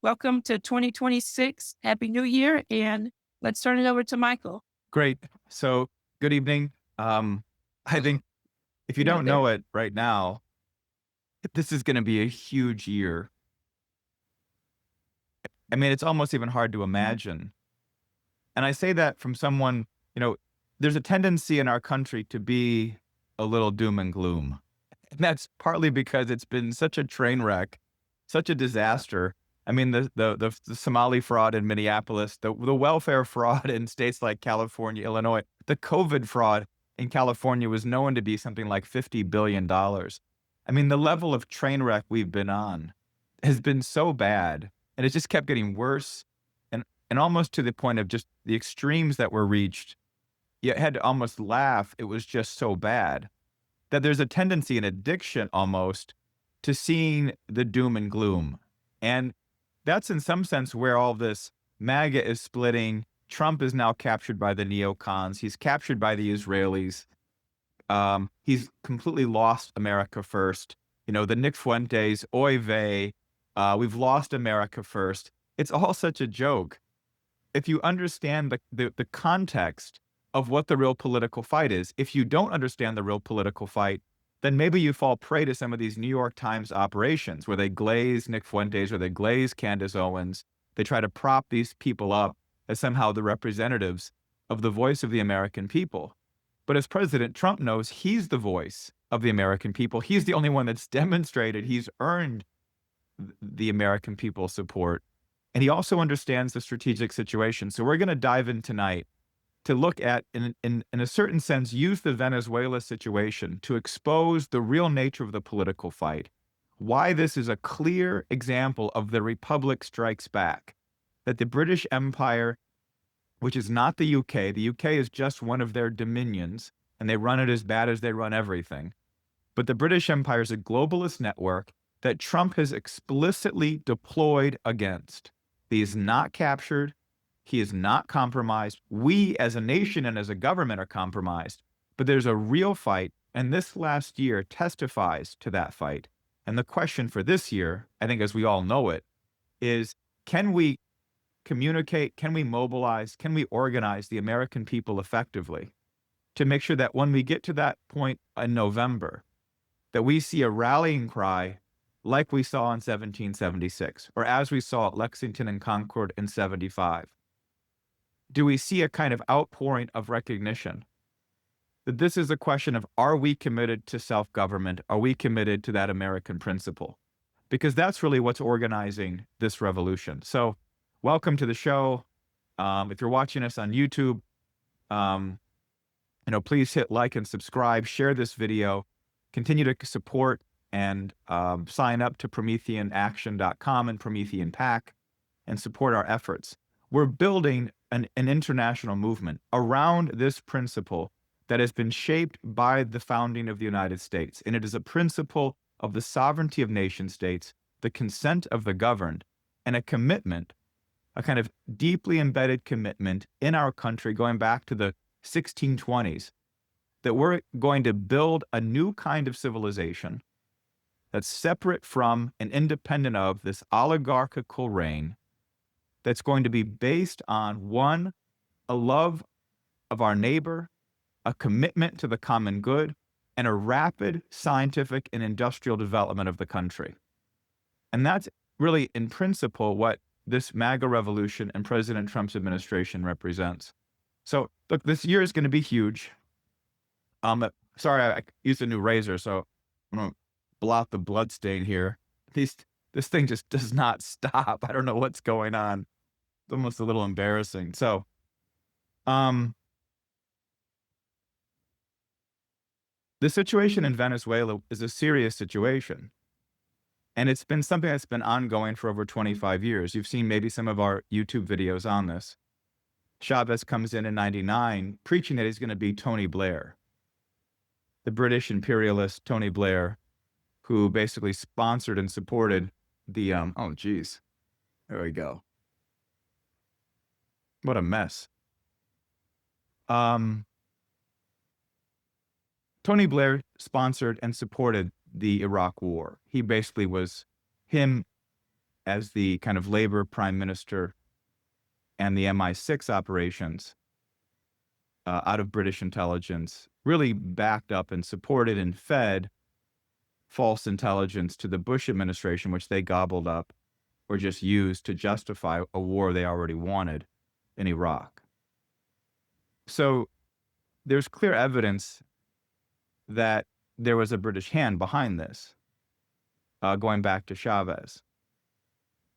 Welcome to 2026. Happy New Year. And let's turn it over to Michael. Great. So, good evening. I think if you Not don't there. know it right now, this is going to be a huge year. I mean, it's almost even hard to imagine. And I say that from someone, you know, there's a tendency in our country to be a little doom and gloom. And that's partly because it's been such a train wreck, such a disaster. I mean, the Somali fraud in Minneapolis, the welfare fraud in states like California, Illinois, the COVID fraud in California was known to be something like $50 billion. I mean, the level of train wreck we've been on has been so bad, and it just kept getting worse, and almost to the point of just the extremes that were reached. You had to almost laugh. It was just so bad that there's a tendency, an addiction almost, to seeing the doom and gloom. And that's in some sense where all this MAGA is splitting. Trump is now captured by the neocons. He's captured by the Israelis. He's completely lost America first. You know, the Nick Fuentes, oy vey, we've lost America first. It's all such a joke. If you understand the context of what the real political fight is, if you don't understand the real political fight, then maybe you fall prey to some of these New York Times operations where they glaze Nick Fuentes or they glaze Candace Owens. They try to prop these people up as somehow the representatives of the voice of the American people. But as President Trump knows, he's the voice of the American people. He's the only one that's demonstrated he's earned the American people's support. And he also understands the strategic situation. So we're going to dive in tonight to look at, in a certain sense, use the Venezuela situation to expose the real nature of the political fight, why this is a clear example of the Republic strikes back, that the British Empire, which is not the UK is just one of their dominions, and they run it as bad as they run everything. But the British Empire is a globalist network that Trump has explicitly deployed against. He is not captured. He is not compromised. We as a nation and as a government are compromised. But there's a real fight, and this last year testifies to that fight. And the question for this year, I think as we all know it, is can we communicate, can we mobilize, can we organize the American people effectively to make sure that when we get to that point in November, that we see a rallying cry like we saw in 1776, or as we saw at Lexington and Concord in 75? Do we see a kind of outpouring of recognition that this is a question of, are we committed to self-government? Are we committed to that American principle? Because that's really what's organizing this revolution. So welcome to the show. If you're watching us on YouTube, please hit like and subscribe, share this video, continue to support and sign up to PrometheanAction.com and Promethean PAC and support our efforts. We're building an international movement around this principle that has been shaped by the founding of the United States. And it is a principle of the sovereignty of nation states, the consent of the governed, and a commitment, a kind of deeply embedded commitment in our country going back to the 1620s, that we're going to build a new kind of civilization that's separate from and independent of this oligarchical reign, that's going to be based on, one, a love of our neighbor, a commitment to the common good, and a rapid scientific and industrial development of the country. And that's really, in principle, what this MAGA revolution and President Trump's administration represents. So, look, this year is going to be huge. Sorry, I used a new razor, so I'm going to blot the blood stain here. This thing just does not stop. I don't know what's going on. It's almost a little embarrassing. So, the situation in Venezuela is a serious situation. And it's been something that's been ongoing for over 25 years. You've seen maybe some of our YouTube videos on this. Chavez comes in 99 preaching that he's going to be Tony Blair, the British imperialist Tony Blair, who basically sponsored and supported the, oh geez, there we go. What a mess. Tony Blair sponsored and supported the Iraq War. He basically was him as the kind of labor prime minister and the MI6 operations out of British intelligence really backed up and supported and fed false intelligence to the Bush administration, which they gobbled up or just used to justify a war they already wanted in Iraq. So there's clear evidence that there was a British hand behind this, going back to Chavez.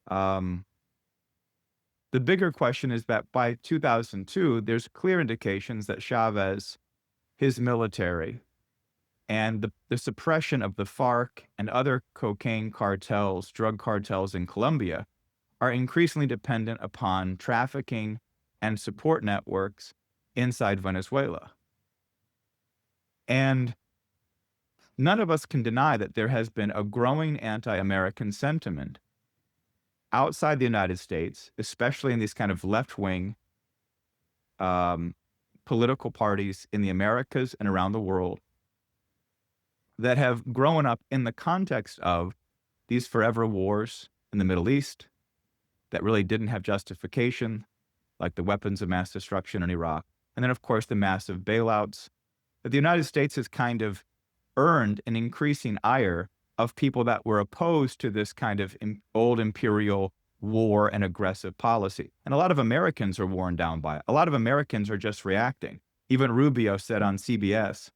The bigger question is that by 2002, there's clear indications that Chavez, his military, and the suppression of the FARC and other cocaine cartels, drug cartels in Colombia, are increasingly dependent upon trafficking and support networks inside Venezuela. And none of us can deny that there has been a growing anti-American sentiment outside the United States, especially in these kind of left-wing political parties in the Americas and around the world, that have grown up in the context of these forever wars in the Middle East that really didn't have justification, like the weapons of mass destruction in Iraq. And then, of course, the massive bailouts that the United States has kind of earned an increasing ire of people that were opposed to this kind of old imperial war and aggressive policy. And a lot of Americans are worn down by it. A lot of Americans are just reacting. Even Rubio said on CBS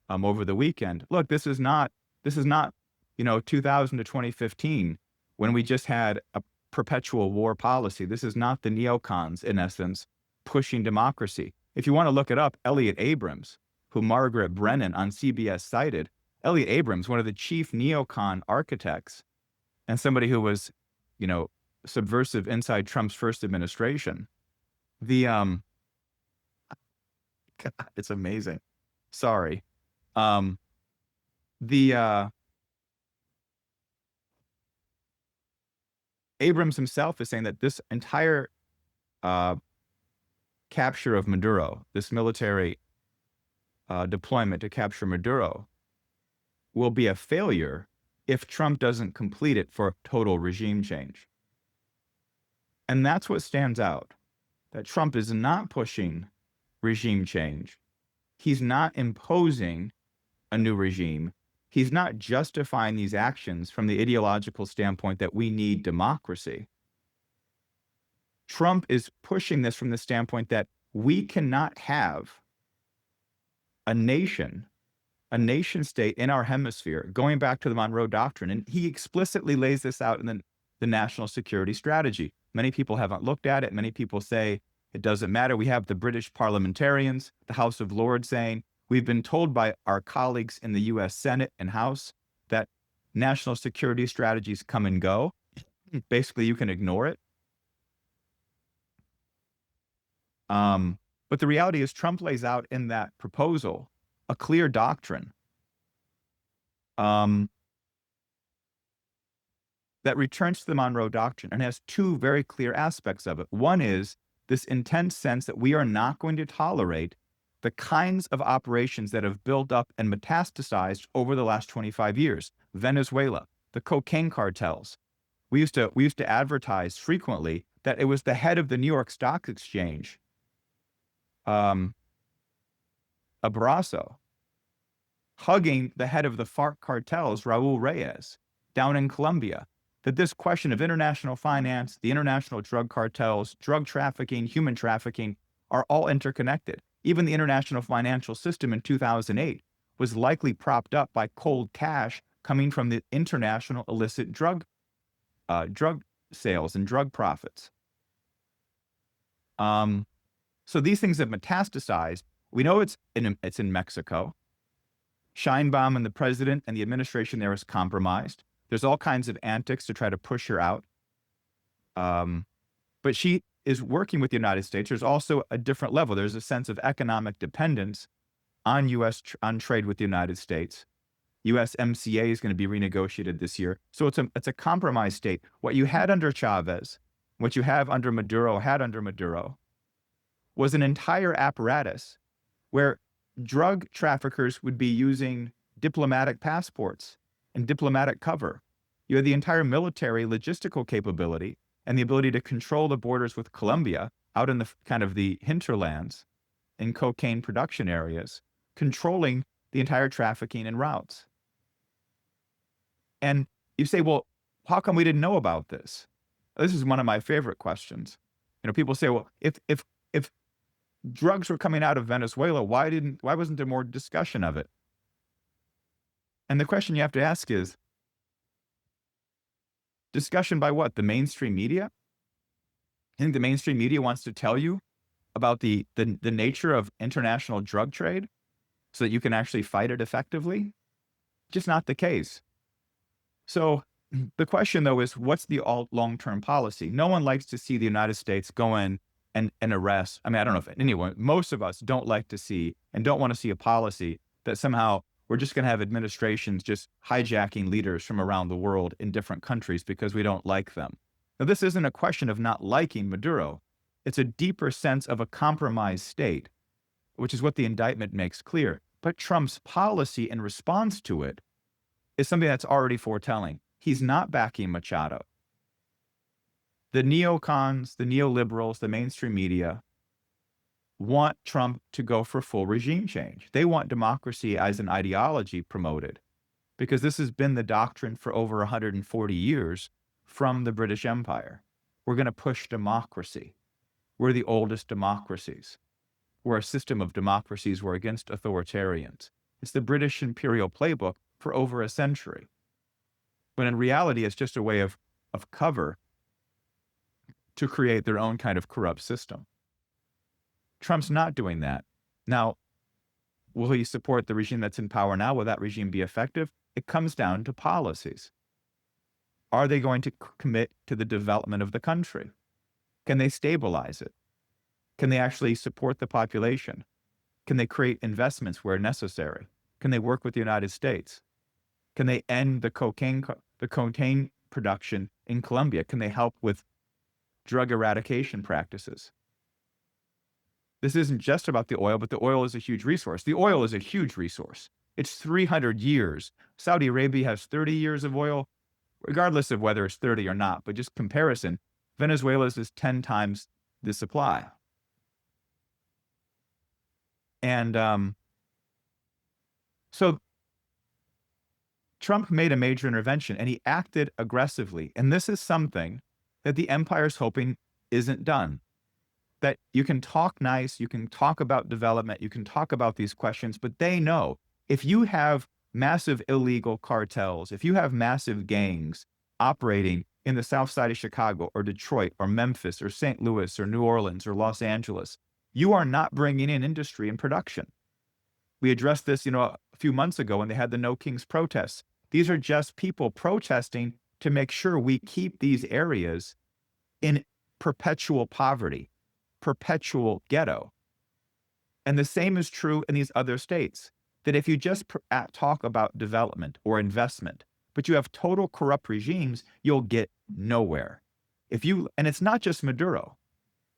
over the weekend, look, this is not, 2000 to 2015 when we just had a perpetual war policy. This is not the neocons, in essence, pushing democracy. If you want to look it up, Elliot Abrams, who Margaret Brennan on CBS cited, Elliot Abrams, one of the chief neocon architects and somebody who was, subversive inside Trump's first administration. God, it's amazing. Sorry. Abrams himself is saying that this entire capture of Maduro, this military deployment to capture Maduro, will be a failure if Trump doesn't complete it for total regime change. And that's what stands out, that Trump is not pushing regime change. He's not imposing a new regime. He's not justifying these actions from the ideological standpoint that we need democracy. Trump is pushing this from the standpoint that we cannot have a nation state in our hemisphere, going back to the Monroe Doctrine. And he explicitly lays this out in the national security strategy. Many people haven't looked at it. Many people say it doesn't matter. We have the British parliamentarians, the House of Lords saying, we've been told by our colleagues in the US Senate and House that national security strategies come and go. Basically, you can ignore it. But the reality is Trump lays out in that proposal a clear doctrine that returns to the Monroe Doctrine and has two very clear aspects of it. One is this intense sense that we are not going to tolerate the kinds of operations that have built up and metastasized over the last 25 years. Venezuela, the cocaine cartels. We used to advertise frequently that it was the head of the New York Stock Exchange, Abrazo, hugging the head of the FARC cartels, Raul Reyes, down in Colombia, that this question of international finance, the international drug cartels, drug trafficking, human trafficking, are all interconnected. Even the international financial system in 2008 was likely propped up by cold cash coming from the international illicit drug sales and drug profits. So these things have metastasized. We know it's in Mexico. Sheinbaum and the president and the administration there is compromised. There's all kinds of antics to try to push her out. But she is working with the United States. There's also a different level. There's a sense of economic dependence on on trade with the United States. USMCA is going to be renegotiated this year. So it's a compromised state. What you had under Chavez, what you have under Maduro, was an entire apparatus where drug traffickers would be using diplomatic passports and diplomatic cover You had the entire military logistical capability and the ability to control the borders with Colombia out in the kind of the hinterlands in cocaine production areas, controlling the entire trafficking and routes. And you say, well, how come we didn't know about this? This is one of my favorite questions. People say, well, if drugs were coming out of Venezuela, why wasn't there more discussion of it? And the question you have to ask is, discussion by what? The mainstream media? I think the mainstream media wants to tell you about the nature of international drug trade so that you can actually fight it effectively? Just not the case. So the question, though, is what's the long-term policy? No one likes to see the United States go in and arrest. I mean, I don't know if anyone, most of us don't like to see and don't want to see a policy that somehow we're just going to have administrations just hijacking leaders from around the world in different countries because we don't like them. Now, this isn't a question of not liking Maduro. It's a deeper sense of a compromised state, which is what the indictment makes clear. But Trump's policy in response to it is something that's already foretelling. He's not backing Machado. The neocons, the neoliberals, the mainstream media want Trump to go for full regime change. They want democracy as an ideology promoted because this has been the doctrine for over 140 years from the British Empire. We're going to push democracy. We're the oldest democracies. We're a system of democracies. We're against authoritarians. It's the British imperial playbook for over a century. But in reality, it's just a way of cover to create their own kind of corrupt system. Trump's not doing that. Now, will he support the regime that's in power now? Will that regime be effective? It comes down to policies. Are they going to commit to the development of the country? Can they stabilize it? Can they actually support the population? Can they create investments where necessary? Can they work with the United States? Can they end the cocaine production in Colombia? Can they help with drug eradication practices? This isn't just about the oil, but the oil is a huge resource. The oil is a huge resource. It's 300 years. Saudi Arabia has 30 years of oil, regardless of whether it's 30 or not, but just comparison, Venezuela's is 10 times the supply. And so Trump made a major intervention and he acted aggressively. And this is something that the empire is hoping isn't done. That you can talk nice, you can talk about development, you can talk about these questions, but they know if you have massive illegal cartels, if you have massive gangs operating in the south side of Chicago or Detroit or Memphis or St. Louis or New Orleans or Los Angeles, you are not bringing in industry and production. We addressed this, a few months ago when they had the No Kings protests. These are just people protesting to make sure we keep these areas in perpetual poverty, perpetual ghetto. And the same is true in these other states, that if you just talk about development or investment, but you have total corrupt regimes, you'll get nowhere. And it's not just Maduro,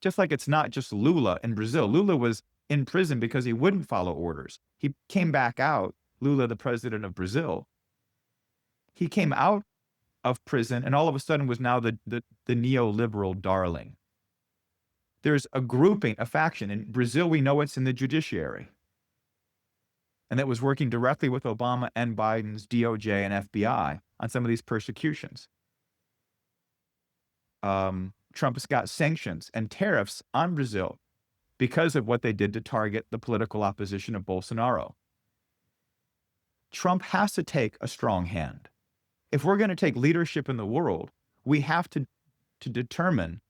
just like it's not just Lula in Brazil. Lula was in prison because he wouldn't follow orders. He came back out, Lula, the president of Brazil. He came out of prison and all of a sudden was now the neoliberal darling. There's a grouping, a faction. In Brazil, we know it's in the judiciary. And that was working directly with Obama and Biden's DOJ and FBI on some of these persecutions. Trump has got sanctions and tariffs on Brazil because of what they did to target the political opposition of Bolsonaro. Trump has to take a strong hand. If we're going to take leadership in the world, we have to determine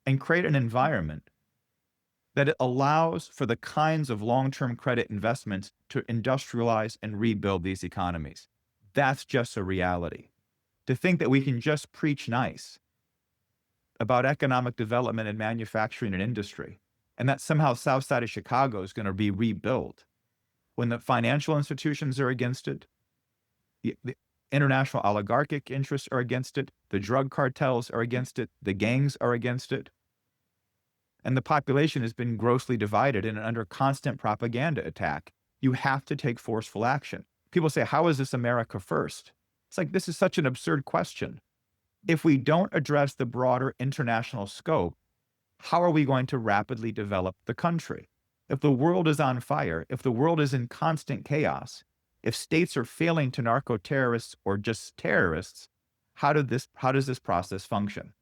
and create an environment that it allows for the kinds of long-term credit investments to industrialize and rebuild these economies. That's just a reality. To think that we can just preach nice about economic development and manufacturing and industry, and that somehow South Side of Chicago is going to be rebuilt when the financial institutions are against it, the international oligarchic interests are against it, the drug cartels are against it, the gangs are against it, and the population has been grossly divided and under constant propaganda attack. You have to take forceful action. People say, how is this America first? It's like, this is such an absurd question. If we don't address the broader international scope, how are we going to rapidly develop the country? If the world is on fire, if the world is in constant chaos, if states are failing to narco terrorists or just terrorists, how does this process function?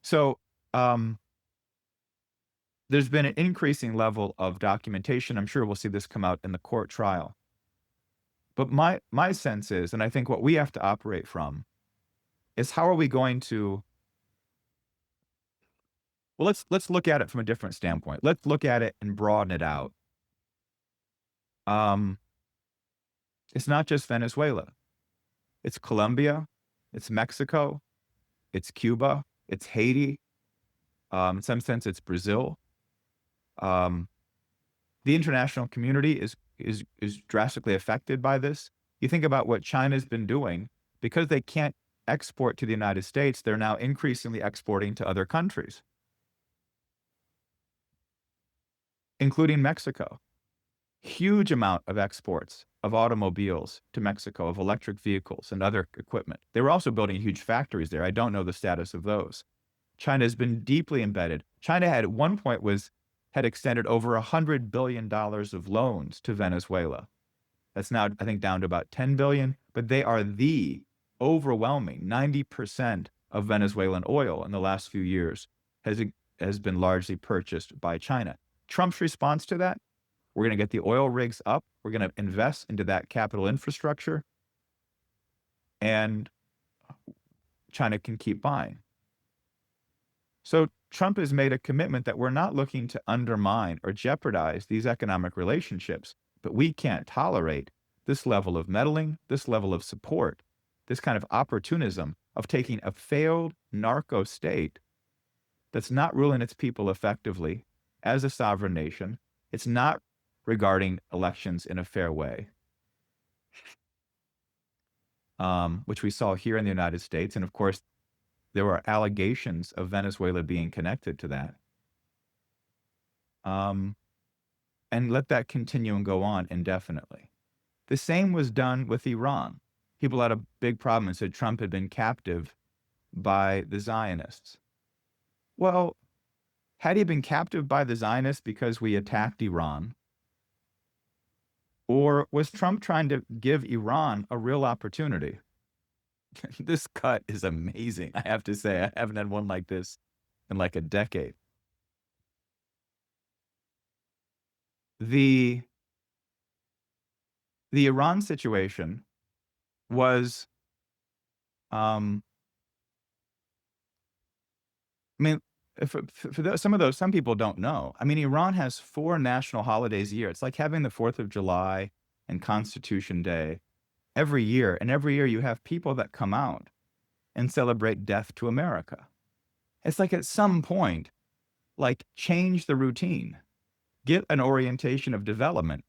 So there's been an increasing level of documentation. I'm sure we'll see this come out in the court trial. But my sense is, and I think what we have to operate from, is how are we going to, well, let's look at it from a different standpoint. Let's look at it and broaden it out. Um, it's not just Venezuela. It's Colombia, it's Mexico, it's Cuba, it's Haiti. In some sense, it's Brazil. Um, the international community is drastically affected by this. You think about what China's been doing because they can't export to the United States. They're now increasingly exporting to other countries, including Mexico. Huge amount of exports of automobiles to Mexico, of electric vehicles and other equipment. They were also building huge factories there. I don't know the status of those. China has been deeply embedded. China at one point had extended over $100 billion of loans to Venezuela. That's now, I think, down to about 10 billion, but they are the overwhelming 90% of Venezuelan oil in the last few years has been largely purchased by China. Trump's response to that: we're going to get the oil rigs up. We're going to invest into that capital infrastructure, and China can keep buying. So Trump has made a commitment that we're not looking to undermine or jeopardize these economic relationships, but we can't tolerate this level of meddling, this level of support, this kind of opportunism of taking a failed narco state that's not ruling its people effectively as a sovereign nation. It's not regarding elections in a fair way, which we saw here in the United States. And of course, there were allegations of Venezuela being connected to that. And let that continue and go on indefinitely. The same was done with Iran. People had a big problem and said Trump had been captive by the Zionists. Well, had he been captive by the Zionists because we attacked Iran? Or was Trump trying to give Iran a real opportunity? This cut is amazing, I have to say. I haven't had one like this in like a decade. The Iran situation was, I mean, some people don't know. I mean, Iran has 4 national holidays a year. It's like having the 4th of July and Constitution Day every year. And every year you have people that come out and celebrate death to America. It's like at some point, like, change the routine. Get an orientation of development.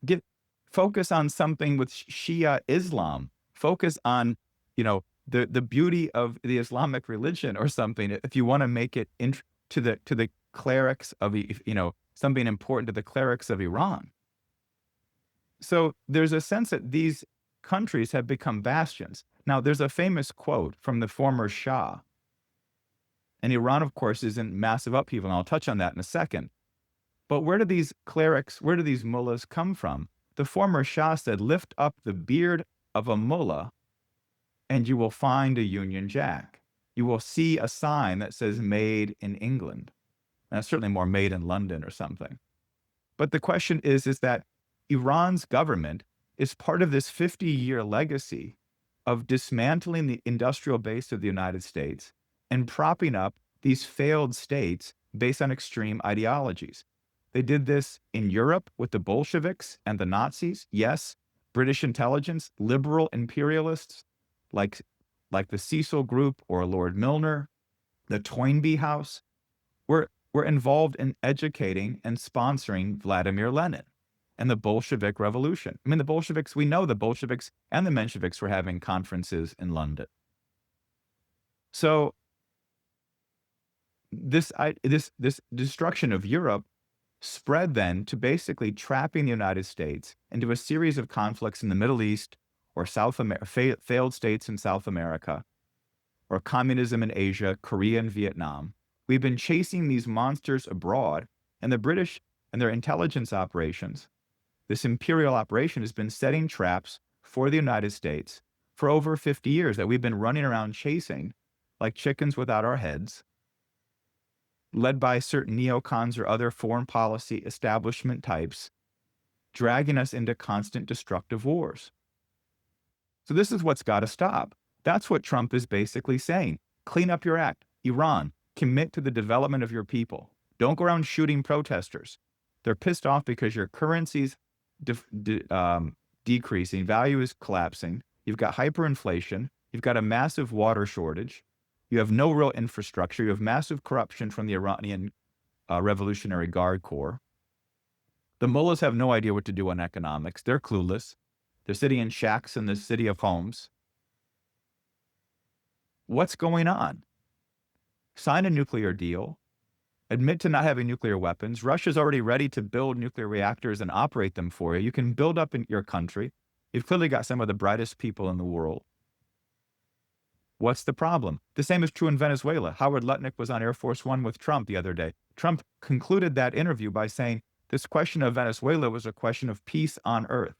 Focus on something with Shia Islam. Focus on, the beauty of the Islamic religion or something. If you want to make it to the clerics of, something important to the clerics of Iran. So there's a sense that these countries have become bastions. Now, there's a famous quote from the former Shah. And Iran, of course, is in massive upheaval, and I'll touch on that in a second. But where do these clerics, where do these mullahs come from? The former Shah said, lift up the beard of a mullah and you will find a Union Jack. You will see a sign that says made in England. And that's certainly more made in London or something. But the question is that Iran's government is part of this 50-year legacy of dismantling the industrial base of the United States and propping up these failed states based on extreme ideologies. They did this in Europe with the Bolsheviks and the Nazis. Yes, British intelligence, liberal imperialists like the Cecil Group or Lord Milner, the Toynbee House, were involved in educating and sponsoring Vladimir Lenin and the Bolshevik Revolution. I mean, the Bolsheviks, we know the Bolsheviks and the Mensheviks were having conferences in London. So this destruction of Europe spread then to basically trapping the United States into a series of conflicts in the Middle East or failed states in South America, or communism in Asia, Korea, and Vietnam. We've been chasing these monsters abroad, and the British and their intelligence operations, this imperial operation, has been setting traps for the United States for over 50 years that we've been running around chasing like chickens without our heads, led by certain neocons or other foreign policy establishment types, dragging us into constant destructive wars. So this is what's got to stop. That's what Trump is basically saying. Clean up your act. Iran, commit to the development of your people. Don't go around shooting protesters. They're pissed off because your currency's decreasing, value is collapsing. You've got hyperinflation. You've got a massive water shortage. You have no real infrastructure. You have massive corruption from the Iranian Revolutionary Guard Corps. The mullahs have no idea what to do on economics. They're clueless. They're sitting in shacks in the city of homes. What's going on? Sign a nuclear deal. Admit to not having nuclear weapons. Russia's already ready to build nuclear reactors and operate them for you. You can build up in your country. You've clearly got some of the brightest people in the world. What's the problem? The same is true in Venezuela. Howard Lutnick was on Air Force One with Trump the other day. Trump concluded that interview by saying this question of Venezuela was a question of peace on earth.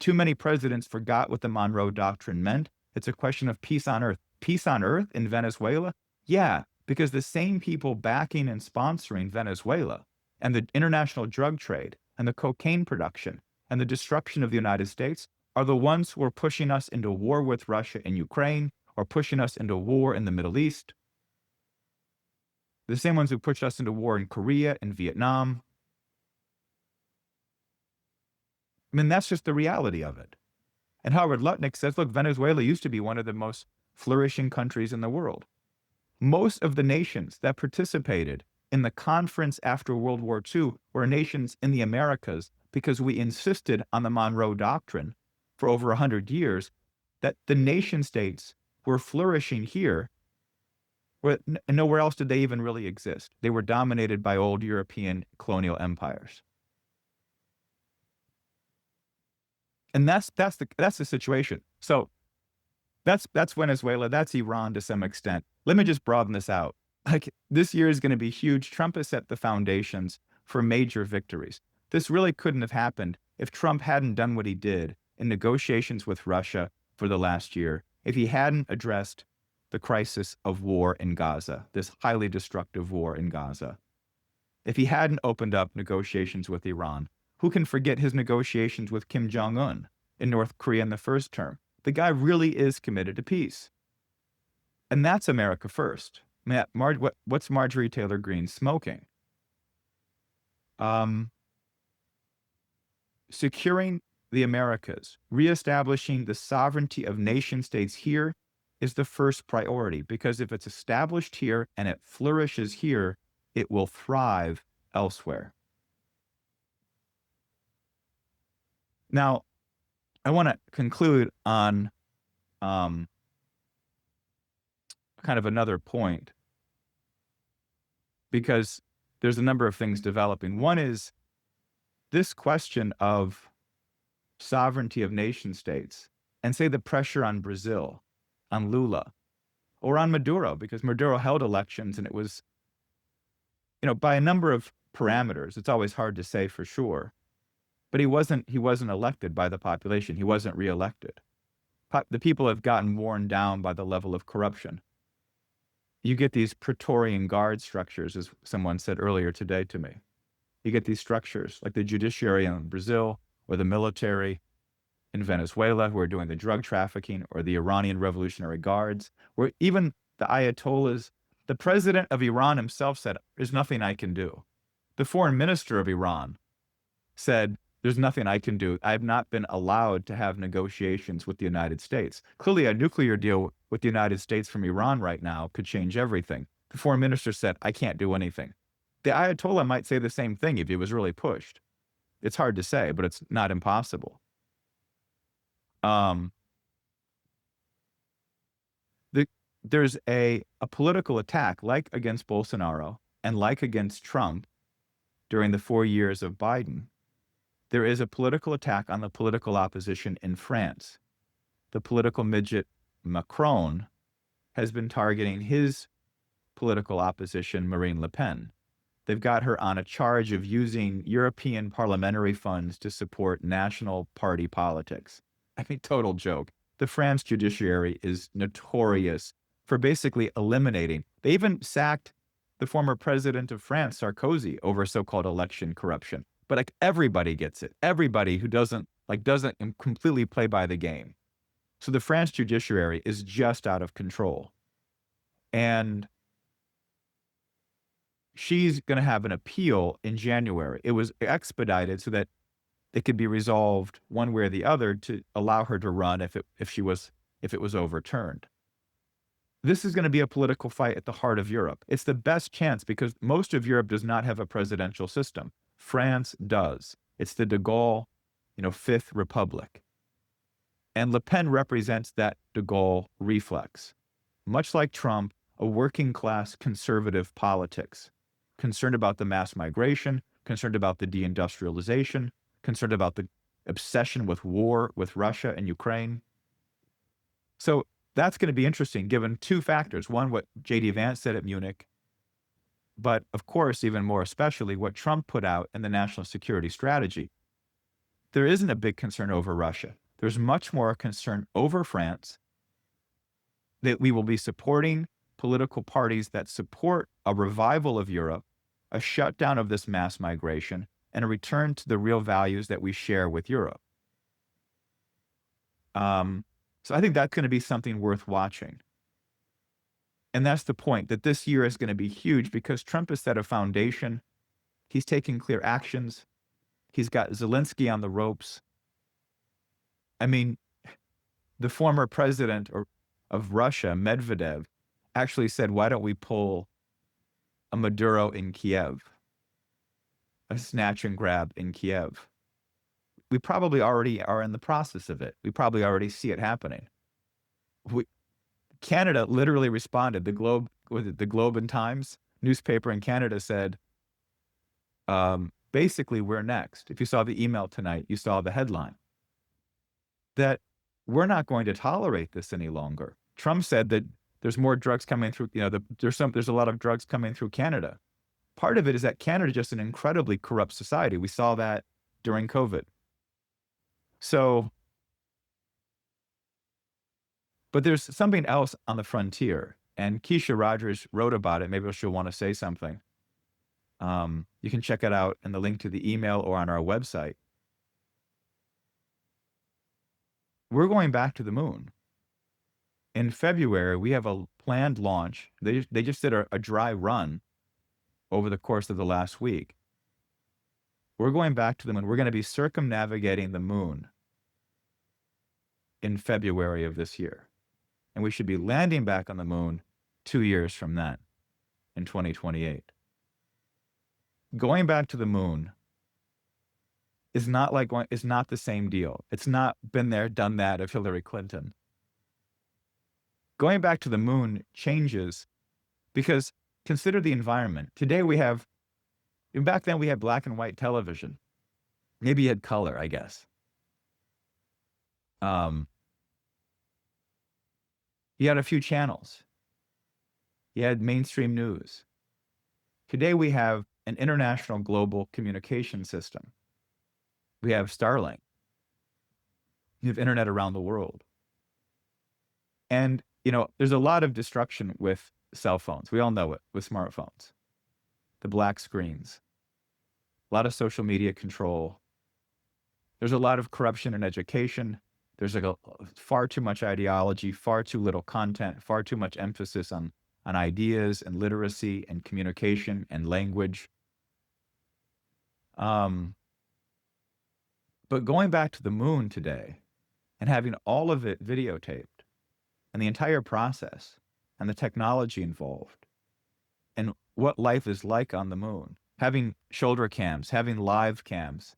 Too many presidents forgot what the Monroe Doctrine meant. It's a question of peace on earth. Peace on earth in Venezuela? Yeah, because the same people backing and sponsoring Venezuela and the international drug trade and the cocaine production and the destruction of the United States are the ones who are pushing us into war with Russia and Ukraine, or pushing us into war in the Middle East. The same ones who pushed us into war in Korea and Vietnam. I mean, that's just the reality of it. And Howard Lutnick says, look, Venezuela used to be one of the most flourishing countries in the world. Most of the nations that participated in the conference after World War II were nations in the Americas, because we insisted on the Monroe Doctrine for over 100 years, that the nation states were flourishing here, where nowhere else did they even really exist. They were dominated by old European colonial empires. And that's the situation. So that's Venezuela, that's Iran to some extent. Let me just broaden this out. Like, this year is going to be huge. Trump has set the foundations for major victories. This really couldn't have happened if Trump hadn't done what he did in negotiations with Russia for the last year, if he hadn't addressed the crisis of war in Gaza, this highly destructive war in Gaza, if he hadn't opened up negotiations with Iran. Who can forget his negotiations with Kim Jong-un in North Korea in the first term? The guy really is committed to peace. And that's America first. Matt, what's Marjorie Taylor Greene smoking? Securing the Americas, reestablishing the sovereignty of nation states here is the first priority, because if it's established here and it flourishes here, it will thrive elsewhere. Now, I want to conclude on kind of another point, because there's a number of things developing. One is this question of sovereignty of nation states, and say the pressure on Brazil, on Lula, or on Maduro, because Maduro held elections and it was, by a number of parameters. It's always hard to say for sure, but he wasn't elected by the population. He wasn't reelected. The people have gotten worn down by the level of corruption. You get these Praetorian Guard structures, as someone said earlier today to me. You get these structures like the judiciary in Brazil, or the military in Venezuela who are doing the drug trafficking, or the Iranian Revolutionary Guards, where even the Ayatollahs, the president of Iran himself said, there's nothing I can do. The foreign minister of Iran said, there's nothing I can do. I have not been allowed to have negotiations with the United States. Clearly, a nuclear deal with the United States from Iran right now could change everything. The foreign minister said, I can't do anything. The Ayatollah might say the same thing if he was really pushed. It's hard to say, but it's not impossible. There's a political attack, like against Bolsonaro and like against Trump during the 4 years of Biden, there is a political attack on the political opposition in France. The political midget Macron has been targeting his political opposition, Marine Le Pen. They've got her on a charge of using European parliamentary funds to support national party politics. I mean, total joke. The France judiciary is notorious for basically eliminating. They even sacked the former president of France, Sarkozy, over so-called election corruption. But like everybody gets it. Everybody who doesn't completely play by the game. So the France judiciary is just out of control. And she's going to have an appeal in January. It was expedited so that it could be resolved one way or the other to allow her to run if it was overturned. This is going to be a political fight at the heart of Europe. It's the best chance because most of Europe does not have a presidential system. France does. It's the de Gaulle, Fifth Republic. And Le Pen represents that de Gaulle reflex. Much like Trump, a working class conservative politics, concerned about the mass migration, concerned about the deindustrialization, concerned about the obsession with war with Russia and Ukraine. So that's going to be interesting given two factors. One, what J.D. Vance said at Munich, but of course, even more especially, what Trump put out in the national security strategy. There isn't a big concern over Russia. There's much more concern over France, that we will be supporting political parties that support a revival of Europe, a shutdown of this mass migration, and a return to the real values that we share with Europe. So I think that's going to be something worth watching. And that's the point, that this year is going to be huge because Trump has set a foundation. He's taking clear actions. He's got Zelensky on the ropes. I mean, the former president of Russia, Medvedev, actually said, why don't we pull a Maduro in Kiev, a snatch and grab in Kiev? We probably already are in the process of it. We probably already see it happening. Canada literally responded. The Globe and Times newspaper in Canada said, basically, we're next. If you saw the email tonight, you saw the headline. That we're not going to tolerate this any longer. Trump said that there's more drugs coming through, there's a lot of drugs coming through Canada. Part of it is that Canada is just an incredibly corrupt society. We saw that during COVID. So, but there's something else on the frontier, and Keisha Rogers wrote about it. Maybe she'll want to say something. You can check it out in the link to the email or on our website. We're going back to the moon. In February, we have a planned launch. They just did a dry run over the course of the last week. We're going back to the moon. We're going to be circumnavigating the moon in February of this year. And we should be landing back on the moon 2 years from then, in 2028. Going back to the moon is not the same deal. It's not been there, done that of Hillary Clinton. Going back to the moon changes because consider the environment. Today back then we had black and white television. Maybe you had color, I guess. You had a few channels. You had mainstream news. Today we have an international global communication system. We have Starlink. You have internet around the world. And, there's a lot of destruction with cell phones. We all know it with smartphones. The black screens. A lot of social media control. There's a lot of corruption in education. There's far too much ideology, far too little content, far too much emphasis on ideas and literacy and communication and language. But going back to the moon today and having all of it videotaped and the entire process and the technology involved and what life is like on the moon, having shoulder cams, having live cams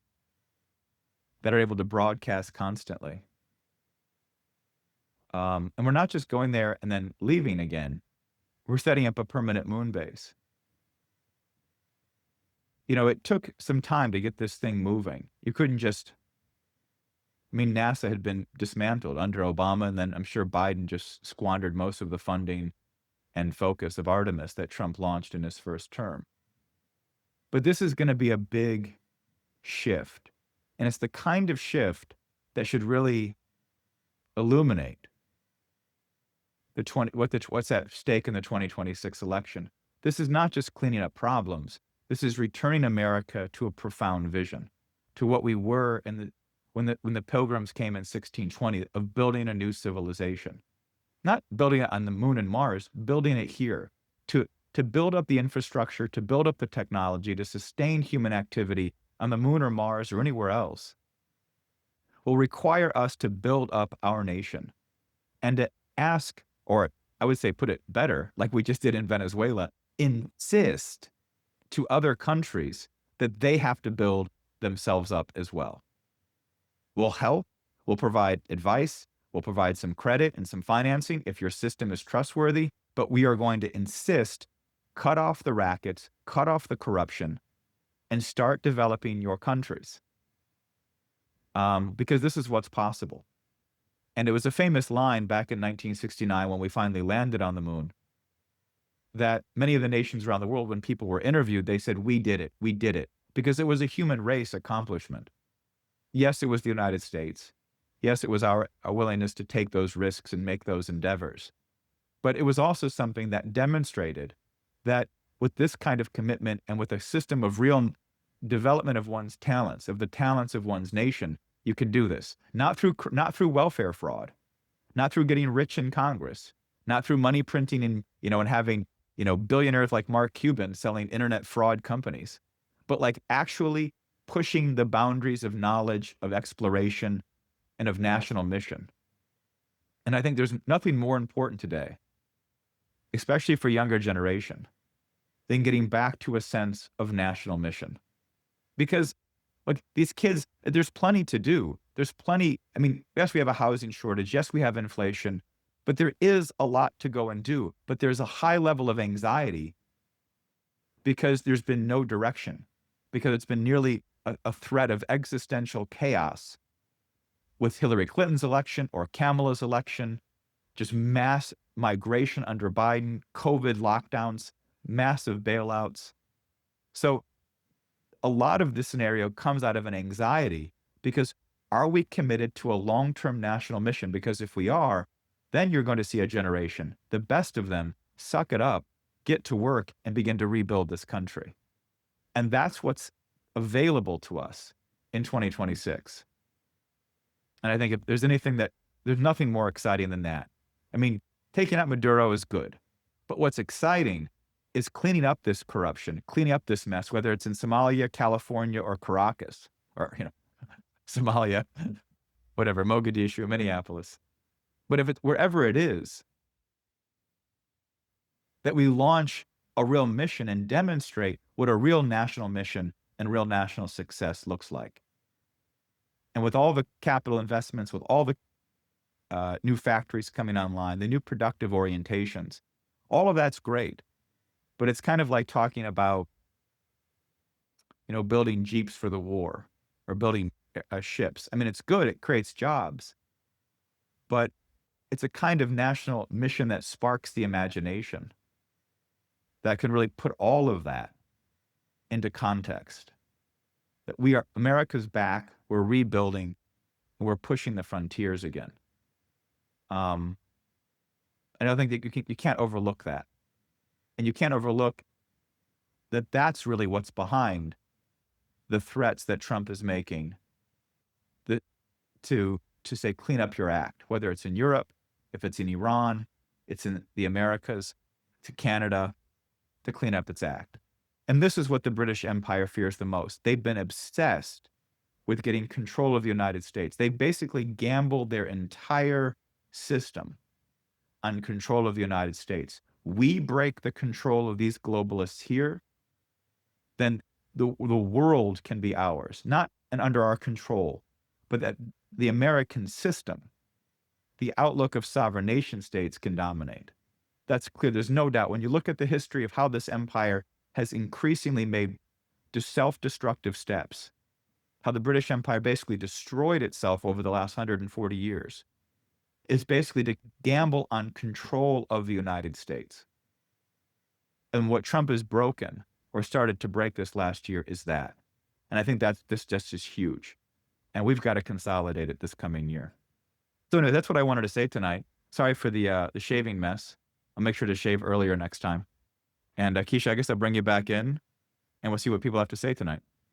that are able to broadcast constantly. And we're not just going there and then leaving again. We're setting up a permanent moon base. it took some time to get this thing moving. You couldn't just, I mean, NASA had been dismantled under Obama, and then I'm sure Biden just squandered most of the funding and focus of Artemis that Trump launched in his first term. But this is going to be a big shift. And it's the kind of shift that should really illuminate what's at stake in the 2026 election. This is not just cleaning up problems. This is returning America to a profound vision, to what we were when the Pilgrims came in 1620, of building a new civilization. Not building it on the moon and Mars, building it here, to build up the infrastructure, to build up the technology, to sustain human activity on the moon or Mars or anywhere else, will require us to build up our nation and to ask, or I would say put it better, like we just did in Venezuela, insist to other countries that they have to build themselves up as well. We'll help, we'll provide advice, we'll provide some credit and some financing if your system is trustworthy, but we are going to insist, cut off the rackets, cut off the corruption, and start developing your countries. Because this is what's possible. And it was a famous line back in 1969 when we finally landed on the moon, that many of the nations around the world, when people were interviewed, they said, we did it, because it was a human race accomplishment. Yes, it was the United States. Yes, it was our willingness to take those risks and make those endeavors. But it was also something that demonstrated that with this kind of commitment and with a system of real development of one's talents, of the talents of one's nation, you could do this. Not through welfare fraud, not through getting rich in Congress, not through money printing and having, billionaires like Mark Cuban selling internet fraud companies, but like actually pushing the boundaries of knowledge, of exploration, and of national mission. And I think there's nothing more important today, especially for younger generation, than getting back to a sense of national mission. Because like these kids, there's plenty to do. There's plenty. I mean, yes, we have a housing shortage. Yes, we have inflation, but there is a lot to go and do. But there's a high level of anxiety because there's been no direction, because it's been nearly a threat of existential chaos with Hillary Clinton's election or Kamala's election, just mass migration under Biden, COVID lockdowns, massive bailouts. So a lot of this scenario comes out of an anxiety because are we committed to a long-term national mission? Because if we are, then you're going to see a generation, the best of them, suck it up, get to work, and begin to rebuild this country. And that's what's available to us in 2026. And I think if there's nothing more exciting than that. I mean, taking out Maduro is good, but what's exciting is cleaning up this corruption, cleaning up this mess, whether it's in Somalia, California, or Caracas, or, Somalia, whatever, Mogadishu, Minneapolis. But if it's wherever it is, that we launch a real mission and demonstrate what a real national mission and real national success looks like. And with all the capital investments, with all the new factories coming online, the new productive orientations, all of that's great. But it's kind of like talking about, building Jeeps for the war or building ships. I mean, it's good. It creates jobs. But it's a kind of national mission that sparks the imagination, that can really put all of that into context. That America's back, we're rebuilding, and we're pushing the frontiers again. I don't think that you can't overlook that. And you can't overlook that that's really what's behind the threats that Trump is making to say, clean up your act, whether it's in Europe, if it's in Iran, it's in the Americas, to Canada, to clean up its act. And this is what the British Empire fears the most. They've been obsessed with getting control of the United States. They basically gambled their entire system on control of the United States. We break the control of these globalists here, then the world can be ours, not and under our control, but that the American system, the outlook of sovereign nation states, can dominate. That's clear. There's no doubt. When you look at the history of how this empire has increasingly made self-destructive steps, how the British Empire basically destroyed itself over the last 140 years, is basically to gamble on control of the United States. And what Trump has broken or started to break this last year is that. And I think this just is huge. And we've got to consolidate it this coming year. So anyway, that's what I wanted to say tonight. Sorry for the shaving mess. I'll make sure to shave earlier next time. And Keisha, I guess I'll bring you back in and we'll see what people have to say tonight.